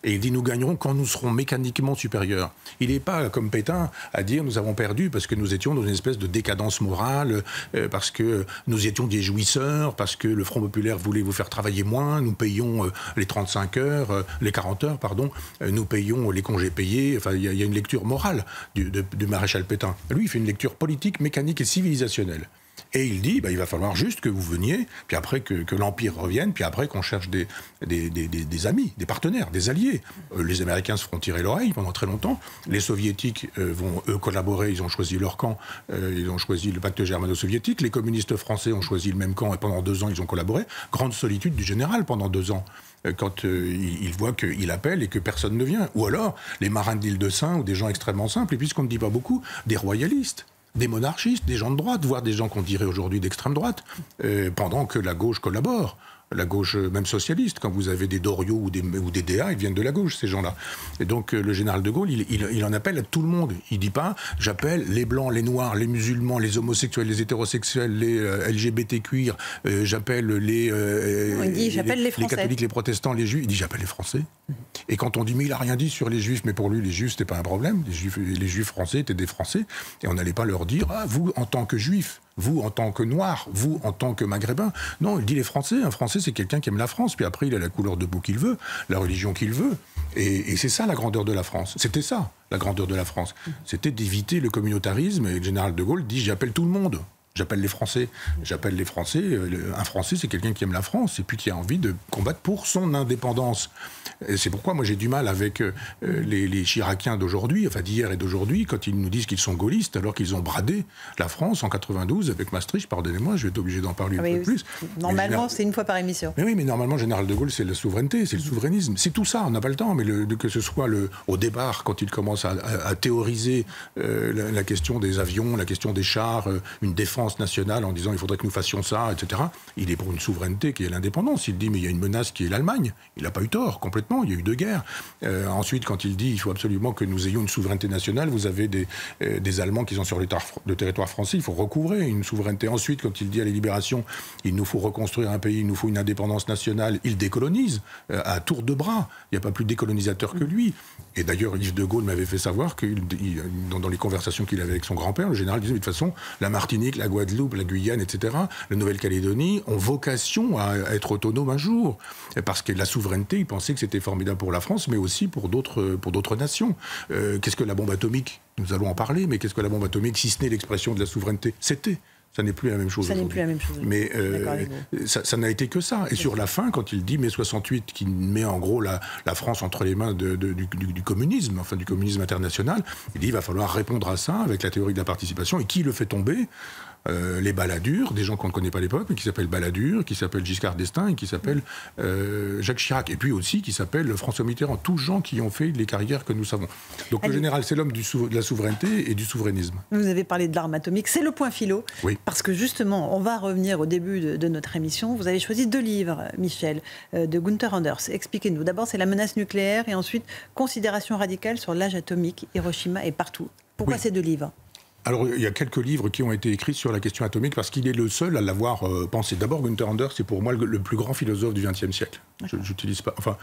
Et il dit nous gagnerons quand nous serons mécaniquement supérieurs. Il n'est pas comme Pétain à dire nous avons perdu parce que nous étions dans une espèce de décadence morale, parce que nous étions des jouisseurs, parce que le Front populaire voulait vous faire travailler moins, nous payons les 35 heures, les 40 heures, pardon, nous payons les congés payés. Enfin, il y a une lecture morale du maréchal Pétain. Lui, il fait une lecture politique, mécanique et civilisationnelle. Et il dit, il va falloir juste que vous veniez, puis après que l'Empire revienne, puis après qu'on cherche des amis, des partenaires, des alliés. Les Américains se feront tirer l'oreille pendant très longtemps. Les Soviétiques vont, eux, collaborer. Ils ont choisi leur camp. Ils ont choisi le pacte germano-soviétique. Les communistes français ont choisi le même camp et pendant 2 ans, ils ont collaboré. Grande solitude du général pendant 2 ans. Quand il voit qu'il appelle et que personne ne vient. Ou alors, les marins de l'île de Sein ou des gens extrêmement simples, et puisqu'on ne dit pas beaucoup, des royalistes. Des monarchistes, des gens de droite, voire des gens qu'on dirait aujourd'hui d'extrême droite, pendant que la gauche collabore. La gauche, même socialiste, quand vous avez des Doriot ou des DA, ils viennent de la gauche, ces gens-là. Et donc, le général de Gaulle, il en appelle à tout le monde. Il ne dit pas, j'appelle les Blancs, les Noirs, les musulmans, les homosexuels, les hétérosexuels, les LGBTQI, j'appelle les catholiques, les protestants, les juifs. Il dit, j'appelle les Français. Et quand on dit, mais il n'a rien dit sur les juifs, mais pour lui, les juifs, c'était pas un problème. Les juifs français étaient des Français. Et on n'allait pas leur dire, vous, en tant que juifs, vous, en tant que Noirs, vous, en tant que Maghrébins. Non, il dit les Français. Un Français, c'est quelqu'un qui aime la France. Puis après, il a la couleur de peau qu'il veut, la religion qu'il veut. Et c'est ça, la grandeur de la France. C'était ça, la grandeur de la France. C'était d'éviter le communautarisme. Et le général de Gaulle dit, j'appelle tout le monde. J'appelle les Français. J'appelle les Français. Un Français, c'est quelqu'un qui aime la France et puis qui a envie de combattre pour son indépendance. Et c'est pourquoi moi j'ai du mal avec les Chiraciens d'aujourd'hui, enfin d'hier et d'aujourd'hui, quand ils nous disent qu'ils sont gaullistes alors qu'ils ont bradé la France en 92 avec Maastricht. Pardonnez-moi, je vais être obligé d'en parler un peu plus. Normalement, c'est une fois par émission. Mais oui, mais normalement, le général de Gaulle, c'est la souveraineté, c'est le souverainisme. C'est tout ça, on n'a pas le temps. Mais que ce soit au départ, quand il commence à théoriser la question des avions, la question des chars, une défense nationale en disant il faudrait que nous fassions ça, etc. Il est pour une souveraineté qui est l'indépendance. Il dit mais il y a une menace qui est l'Allemagne. Il n'a pas eu tort, complètement. Il y a eu 2 guerres. Ensuite, quand il dit il faut absolument que nous ayons une souveraineté nationale, vous avez des Allemands qui sont sur le territoire français, il faut recouvrer une souveraineté. Ensuite, quand il dit à la Libération il nous faut reconstruire un pays, il nous faut une indépendance nationale, il décolonise à tour de bras. Il n'y a pas plus décolonisateur que lui. Et d'ailleurs, Yves de Gaulle m'avait fait savoir que dans les conversations qu'il avait avec son grand-père, le général disait de toute façon, la Martinique, la Guadeloupe, la Guyane, etc., la Nouvelle-Calédonie ont vocation à être autonomes un jour. Parce que la souveraineté, ils pensaient que c'était formidable pour la France, mais aussi pour d'autres nations. Qu'est-ce que la bombe atomique? Nous allons en parler, mais qu'est-ce que la bombe atomique, si ce n'est l'expression de la souveraineté? C'était. Ça n'est plus la même chose. Ça n'est plus la même chose. Mais ça n'a été que ça. Et sur la fin, quand il dit mai 68, qui met en gros la France entre les mains du communisme, enfin du communisme international, il dit il va falloir répondre à ça avec la théorie de la participation. Et qui le fait tomber? Les baladures, des gens qu'on ne connaît pas à l'époque, mais qui s'appellent Balladur, qui s'appellent Giscard d'Estaing et qui s'appellent Jacques Chirac. Et puis aussi qui s'appellent François Mitterrand. Tous gens qui ont fait les carrières que nous savons. Donc le général, c'est l'homme de la souveraineté et du souverainisme. Vous avez parlé de l'arme atomique. C'est le point philo. Oui. Parce que justement, on va revenir au début de notre émission. Vous avez choisi 2 livres, Michel, de Gunther Anders. Expliquez-nous. D'abord, c'est La menace nucléaire et ensuite Considération radicale sur l'âge atomique, Hiroshima et partout. Pourquoi ces 2 livres? Alors, il y a quelques livres qui ont été écrits sur la question atomique parce qu'il est le seul à l'avoir pensé. D'abord, Gunther Anders, c'est pour moi le plus grand philosophe du XXe siècle. J'utilise pas... Enfin,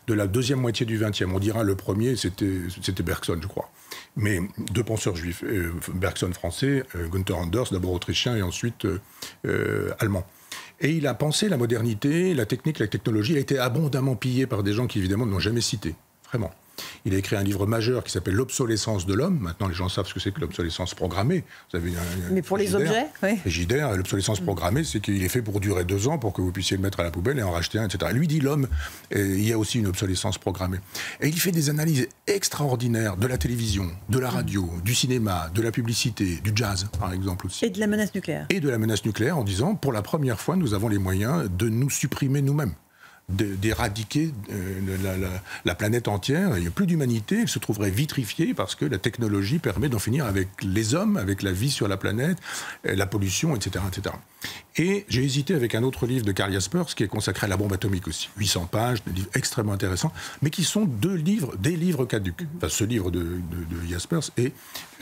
de la deuxième moitié du XXe. On dira le premier, c'était Bergson, je crois. Mais 2 penseurs juifs. Bergson français, Gunther Anders, d'abord autrichien et ensuite allemand. Et il a pensé la modernité, la technique, la technologie. Il a été abondamment pillé par des gens qui, évidemment, ne l'ont jamais cité. Vraiment. Il a écrit un livre majeur qui s'appelle L'obsolescence de l'homme. Maintenant, les gens savent ce que c'est que l'obsolescence programmée. Vous avez mais pour les objets, oui. Frigidaire, l'obsolescence programmée, c'est qu'il est fait pour durer 2 ans, pour que vous puissiez le mettre à la poubelle et en racheter un, etc. Lui dit l'homme, il y a aussi une obsolescence programmée. Et il fait des analyses extraordinaires de la télévision, de la radio, du cinéma, de la publicité, du jazz, par exemple aussi. Et de la menace nucléaire. Et de la menace nucléaire, en disant, pour la première fois, nous avons les moyens de nous supprimer nous-mêmes. D'éradiquer la planète entière. Il n'y a plus d'humanité, elle se trouverait vitrifiée parce que la technologie permet d'en finir avec les hommes, avec la vie sur la planète, la pollution, etc. etc. Et j'ai hésité avec un autre livre de Karl Jaspers qui est consacré à la bombe atomique aussi. 800 pages, des livres extrêmement intéressants, mais qui sont des livres caducs. Enfin, ce livre de Jaspers et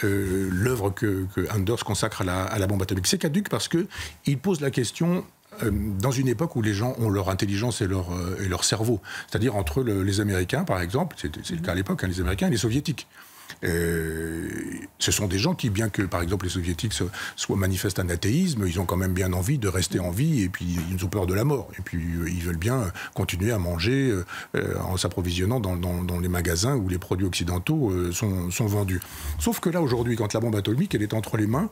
l'œuvre que Anders consacre à la bombe atomique. C'est caduc parce qu'il pose la question dans une époque où les gens ont leur intelligence et leur cerveau. C'est-à-dire entre les Américains, par exemple, c'est le cas à l'époque, les Américains et les Soviétiques. Ce sont des gens qui, bien que, par exemple, les Soviétiques manifestent un athéisme, ils ont quand même bien envie de rester en vie, et puis ils ont peur de la mort. Et puis ils veulent bien continuer à manger en s'approvisionnant dans les magasins où les produits occidentaux sont vendus. Sauf que là, aujourd'hui, quand la bombe atomique, elle est entre les mains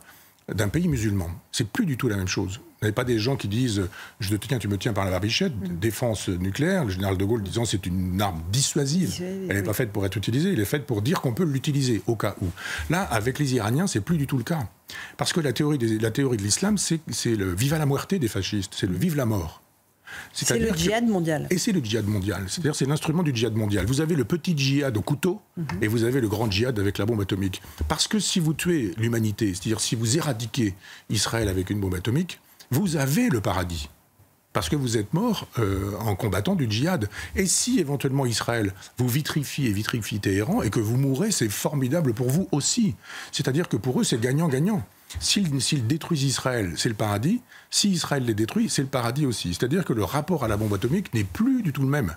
d'un pays musulman, c'est plus du tout la même chose. Vous n'avez pas des gens qui disent « je te tiens, tu me tiens par la barbichette », défense nucléaire, le général de Gaulle disant c'est une arme dissuasive. Elle n'est pas faite pour être utilisée, elle est faite pour dire qu'on peut l'utiliser au cas où. Là, avec les Iraniens, c'est plus du tout le cas. Parce que la théorie de l'islam, c'est le viva la muerte des fascistes, c'est le vive la mort. C'est le djihad mondial. Et c'est le djihad mondial. C'est-à-dire c'est l'instrument du djihad mondial. Vous avez le petit djihad au couteau et vous avez le grand djihad avec la bombe atomique. Parce que si vous tuez l'humanité, c'est-à-dire si vous éradiquez Israël avec une bombe atomique, vous avez le paradis. Parce que vous êtes mort en combattant du djihad. Et si éventuellement Israël vous vitrifie Téhéran et que vous mourrez, c'est formidable pour vous aussi. C'est-à-dire que pour eux, c'est gagnant-gagnant. S'ils détruisent Israël, c'est le paradis. Si Israël les détruit, c'est le paradis aussi. C'est-à-dire que le rapport à la bombe atomique n'est plus du tout le même.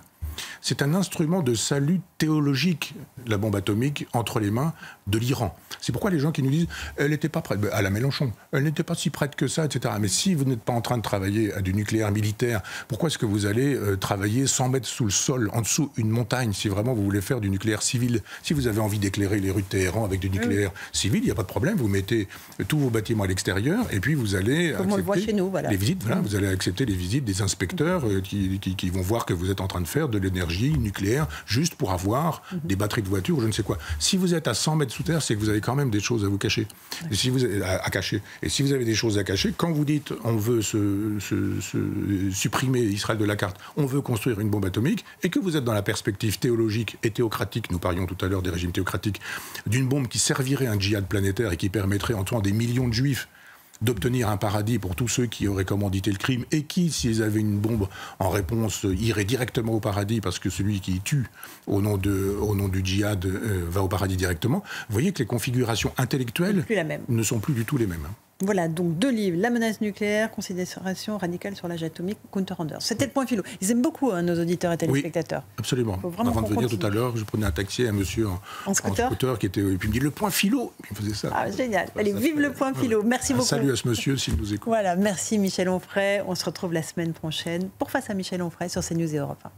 C'est un instrument de salut théologique, la bombe atomique, entre les mains de l'Iran. C'est pourquoi les gens qui nous disent « elle n'était pas prête », à la Mélenchon, « elle n'était pas si prête que ça, etc. » Mais si vous n'êtes pas en train de travailler à du nucléaire militaire, pourquoi est-ce que vous allez travailler 100 mètres sous le sol, en dessous une montagne, si vraiment vous voulez faire du nucléaire civil? Si vous avez envie d'éclairer les rues de Téhéran avec du nucléaire civil, il n'y a pas de problème, vous mettez tous vos bâtiments à l'extérieur et puis vous allez comme on le voit chez nous, voilà. Les visites, voilà, vous allez accepter les visites des inspecteurs qui vont voir que vous êtes en train de faire de l'énergie nucléaire juste pour avoir des batteries de voitures ou je ne sais quoi. Si vous êtes à 100 mètres sous terre, c'est que vous avez quand même des choses à vous cacher. Et si vous à cacher. Et si vous avez des choses à cacher, quand vous dites on veut supprimer Israël de la carte, on veut construire une bombe atomique, et que vous êtes dans la perspective théologique et théocratique, nous parlions tout à l'heure des régimes théocratiques, d'une bombe qui servirait à un djihad planétaire et qui permettrait en tuant des millions de juifs d'obtenir un paradis pour tous ceux qui auraient commandité le crime et qui, s'ils avaient une bombe en réponse, iraient directement au paradis parce que celui qui tue au nom du djihad va au paradis directement. Vous voyez que les configurations intellectuelles ne sont plus du tout les mêmes. Voilà, donc 2 livres, La menace nucléaire, considération radicale sur l'âge atomique, Gunther Anders. C'était le point philo. Ils aiment beaucoup, nos auditeurs et téléspectateurs. Oui, absolument. Avant de venir tout à l'heure, je prenais un taxi à un monsieur en scooter qui était... Et puis il me dit, le point philo. Il me faisait ça. Ah, génial. Allez, vive le point philo. Merci beaucoup. Salut à ce monsieur s'il nous écoute. Voilà, merci Michel Onfray. On se retrouve la semaine prochaine pour Face à Michel Onfray sur CNews et Europe 1.